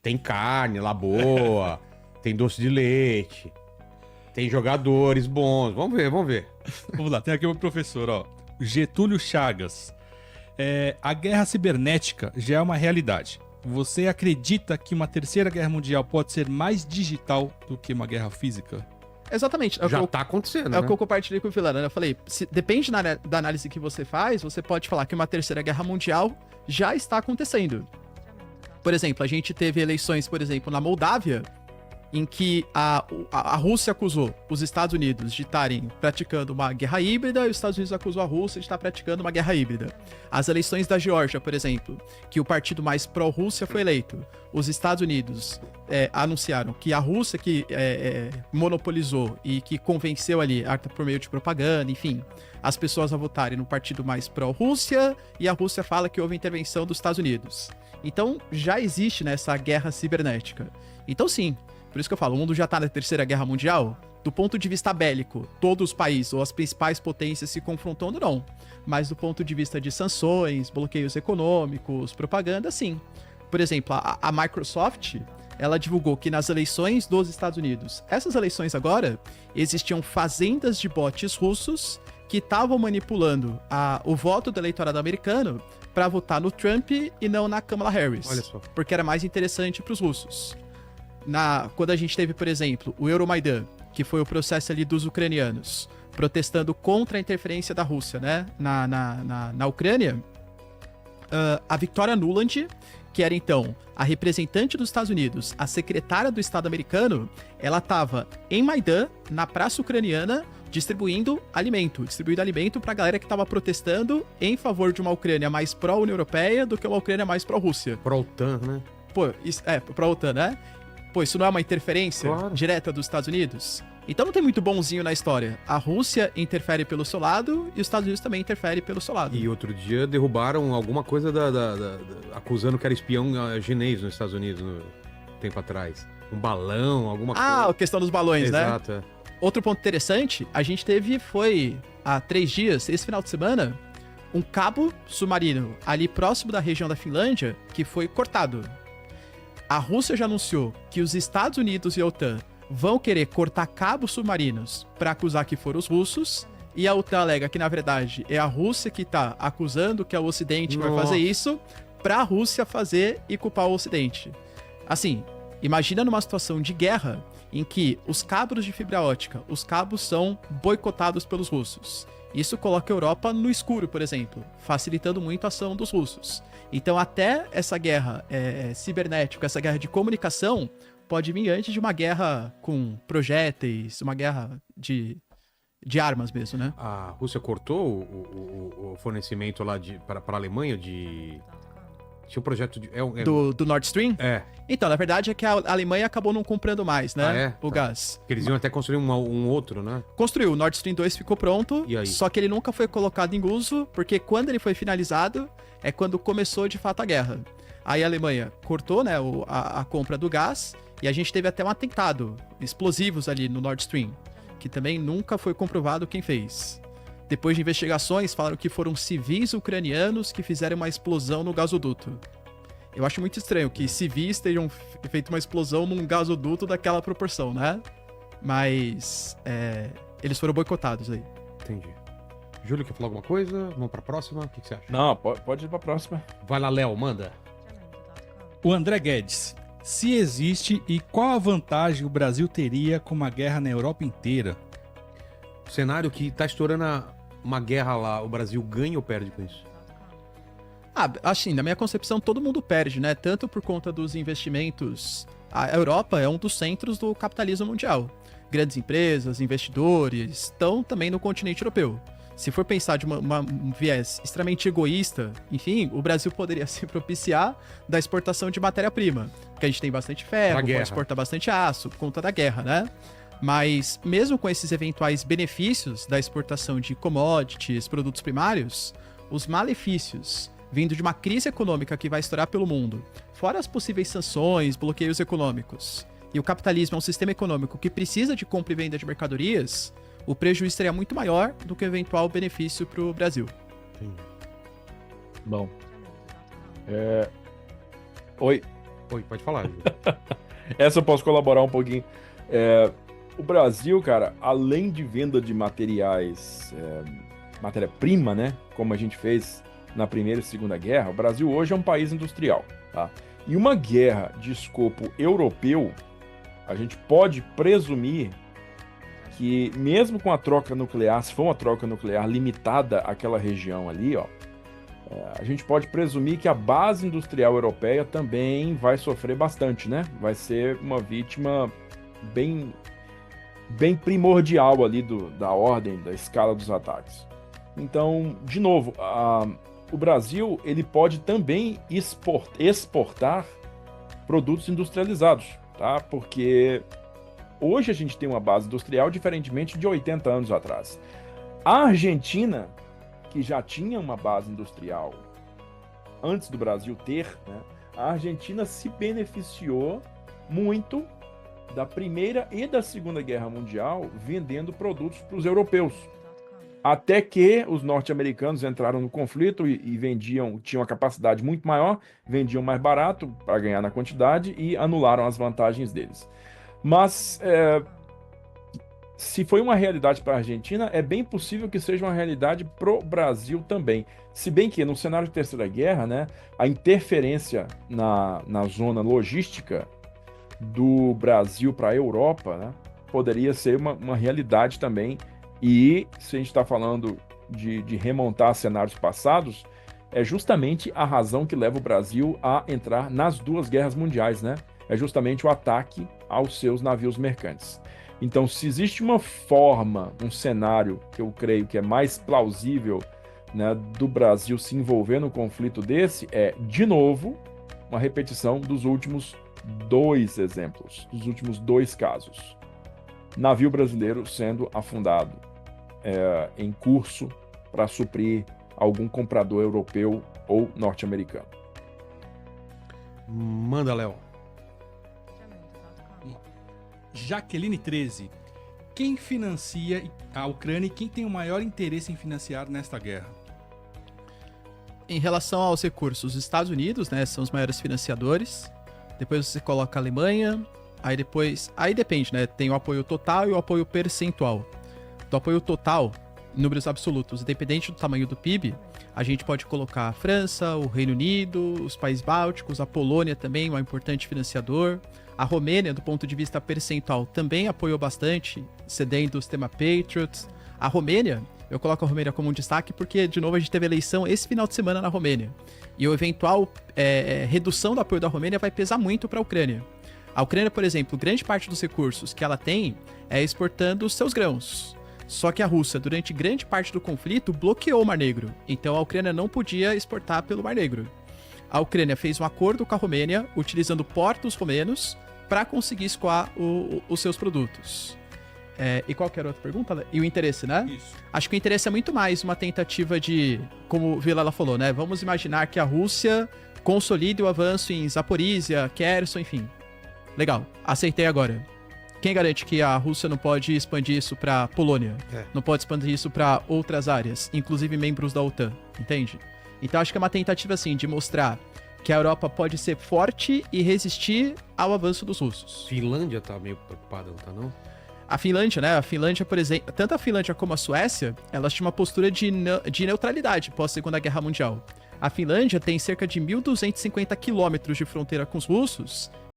tem carne lá boa, tem doce de leite, tem jogadores bons. Vamos ver. Vamos lá, tem aqui um professor, ó. Getúlio Chagas. A guerra cibernética já é uma realidade. Você acredita que uma terceira guerra mundial pode ser mais digital do que uma guerra física? Exatamente. Já tá acontecendo, É o que eu compartilhei com o Vilana. Eu falei, depende da análise que você faz, você pode falar que uma terceira guerra mundial já está acontecendo. Por exemplo, a gente teve eleições, por exemplo, na Moldávia, em que a Rússia acusou os Estados Unidos de estarem praticando uma guerra híbrida e os Estados Unidos acusou a Rússia de estar praticando uma guerra híbrida. As eleições da Geórgia, por exemplo, que o partido mais pró-Rússia foi eleito, os Estados Unidos anunciaram que a Rússia que monopolizou e que convenceu ali, por meio de propaganda, enfim, as pessoas a votarem no partido mais pró-Rússia, e a Rússia fala que houve intervenção dos Estados Unidos. Então, já existe, né, essa guerra cibernética. Então, sim, por isso que eu falo, o mundo já tá na terceira guerra mundial. Do ponto de vista bélico, todos os países ou as principais potências se confrontando, não. Mas do ponto de vista de sanções, bloqueios econômicos, propaganda, sim. Por exemplo, a Microsoft, ela divulgou que nas eleições dos Estados Unidos, essas eleições agora, existiam fazendas de bots russos que estavam manipulando o voto do eleitorado americano para votar no Trump e não na Kamala Harris. Olha só. Porque era mais interessante para os russos. Quando a gente teve, por exemplo, o Euromaidan, que foi o processo ali dos ucranianos, protestando contra a interferência da Rússia, né, na Ucrânia, a Victoria Nuland, que era então a representante dos Estados Unidos, a secretária do Estado americano, ela estava em Maidan, na praça ucraniana, distribuindo alimento pra galera que estava protestando em favor de uma Ucrânia mais pró-União Europeia do que uma Ucrânia mais pró-Rússia. Pró-OTAN, né? Pô, pró-OTAN, né? Pô, isso não é uma interferência direta dos Estados Unidos? Então não tem muito bonzinho na história. A Rússia interfere pelo seu lado e os Estados Unidos também interferem pelo seu lado. E outro dia derrubaram alguma coisa acusando que era espião chinês nos Estados Unidos, tempo atrás. Um balão, alguma coisa. A questão dos balões, né? Exato. Outro ponto interessante, a gente foi há 3 dias, esse final de semana, um cabo submarino ali próximo da região da Finlândia que foi cortado. A Rússia já anunciou que os Estados Unidos e a OTAN vão querer cortar cabos submarinos para acusar que foram os russos, e a OTAN alega que, na verdade, é a Rússia que tá acusando que é o Ocidente que vai fazer isso, pra a Rússia fazer e culpar o Ocidente. Assim, imagina numa situação de guerra em que os cabos de fibra ótica, os cabos são boicotados pelos russos. Isso coloca a Europa no escuro, por exemplo, facilitando muito a ação dos russos. Então, até essa guerra cibernética, essa guerra de comunicação, pode vir antes de uma guerra com projéteis, uma guerra de armas mesmo, né? A Rússia cortou o fornecimento lá para a Alemanha de... Tinha um projeto de... Do Nord Stream? É. Então, na verdade é que a Alemanha acabou não comprando mais, né? O Tá. gás. Porque eles iam até construir um outro, né? Construiu, o Nord Stream 2 ficou pronto, E aí? só que ele nunca foi colocado em uso, porque quando ele foi finalizado, é quando começou de fato a guerra. Aí a Alemanha cortou, né, a compra do gás, e a gente teve até um atentado, explosivos ali no Nord Stream, que também nunca foi comprovado quem fez. Depois de investigações, falaram que foram civis ucranianos que fizeram uma explosão no gasoduto. Eu acho muito estranho que civis tenham feito uma explosão num gasoduto daquela proporção, né? Mas eles foram boicotados aí. Entendi. Júlio, quer falar alguma coisa? Vamos pra próxima? O que você acha? Não, pode ir pra próxima. Vai lá, Léo, manda. O André Guedes. Se existe e qual a vantagem o Brasil teria com uma guerra na Europa inteira? O cenário que tá estourando uma guerra lá, o Brasil ganha ou perde com isso? Assim, na minha concepção, todo mundo perde, né? Tanto por conta dos investimentos. A Europa é um dos centros do capitalismo mundial. Grandes empresas, investidores, estão também no continente europeu. Se for pensar de um viés extremamente egoísta, enfim, o Brasil poderia se propiciar da exportação de matéria-prima. Porque a gente tem bastante ferro, pode exportar bastante aço, por conta da guerra, né? Mas, mesmo com esses eventuais benefícios da exportação de commodities, produtos primários, os malefícios vindo de uma crise econômica que vai estourar pelo mundo, fora as possíveis sanções, bloqueios econômicos, e o capitalismo é um sistema econômico que precisa de compra e venda de mercadorias, o prejuízo seria muito maior do que o eventual benefício para o Brasil. Bom. Oi. Oi, pode falar, Júlio. Essa eu posso colaborar um pouquinho. O Brasil, cara, além de venda de materiais, matéria-prima, né? Como a gente fez na Primeira e Segunda Guerra, o Brasil hoje é um país industrial, tá? E uma guerra de escopo europeu, a gente pode presumir que mesmo com a troca nuclear, se for uma troca nuclear limitada àquela região ali, ó, a gente pode presumir que a base industrial europeia também vai sofrer bastante, né? Vai ser uma vítima bem primordial ali da ordem, da escala dos ataques. Então, de novo, o Brasil ele pode também exportar produtos industrializados, tá? Porque hoje a gente tem uma base industrial diferentemente de 80 anos atrás. A Argentina, que já tinha uma base industrial antes do Brasil ter, né? A Argentina se beneficiou muito da Primeira e da Segunda Guerra Mundial vendendo produtos para os europeus. Até que os norte-americanos entraram no conflito e tinham uma capacidade muito maior, vendiam mais barato para ganhar na quantidade e anularam as vantagens deles. Mas se foi uma realidade para a Argentina, é bem possível que seja uma realidade para o Brasil também. Se bem que no cenário de Terceira Guerra, né, a interferência na zona logística do Brasil para a Europa, né, poderia ser uma realidade também. E se a gente está falando de remontar cenários passados, é justamente a razão que leva o Brasil a entrar nas duas guerras mundiais, né? É justamente o ataque aos seus navios mercantes. Então, se existe uma forma, um cenário que eu creio que é mais plausível, né, do Brasil se envolver num conflito desse, de novo, uma repetição dos últimos 2 exemplos, dos últimos 2 casos. Navio brasileiro sendo afundado em curso para suprir algum comprador europeu ou norte-americano. Manda, Léo. Jaqueline 13. Quem financia a Ucrânia e quem tem o maior interesse em financiar nesta guerra? Em relação aos recursos, os Estados Unidos, né, são os maiores financiadores. Depois você coloca a Alemanha. Aí depende, né? Tem o apoio total e o apoio percentual. Do apoio total, em números absolutos, independente do tamanho do PIB, a gente pode colocar a França, o Reino Unido, os países bálticos, a Polônia também, um importante financiador. A Romênia, do ponto de vista percentual, também apoiou bastante, cedendo o sistema Patriot. A Romênia, eu coloco a Romênia como um destaque porque, de novo, a gente teve eleição esse final de semana na Romênia. E o eventual redução do apoio da Romênia vai pesar muito para a Ucrânia. A Ucrânia, por exemplo, grande parte dos recursos que ela tem é exportando os seus grãos. Só que a Rússia, durante grande parte do conflito, bloqueou o Mar Negro. Então a Ucrânia não podia exportar pelo Mar Negro. A Ucrânia fez um acordo com a Romênia, utilizando portos romenos, para conseguir escoar os seus produtos. E qual que era a outra pergunta? E o interesse, né? Isso. Acho que o interesse é muito mais uma tentativa de, como o Vilela falou, né? Vamos imaginar que a Rússia consolide o avanço em Zaporizhia, Kherson, enfim. Legal, aceitei agora. Quem garante que a Rússia não pode expandir isso para Polônia? Não pode expandir isso para outras áreas, inclusive membros da OTAN, entende? Então acho que é uma tentativa, assim, de mostrar que a Europa pode ser forte e resistir ao avanço dos russos. Finlândia tá meio preocupada, não tá não? A Finlândia, né? A Finlândia, por exemplo, tanto a Finlândia como a Suécia, elas tinham uma postura de neutralidade pós-Segunda Guerra Mundial. A Finlândia tem cerca de 1.250 quilômetros de fronteira com os russos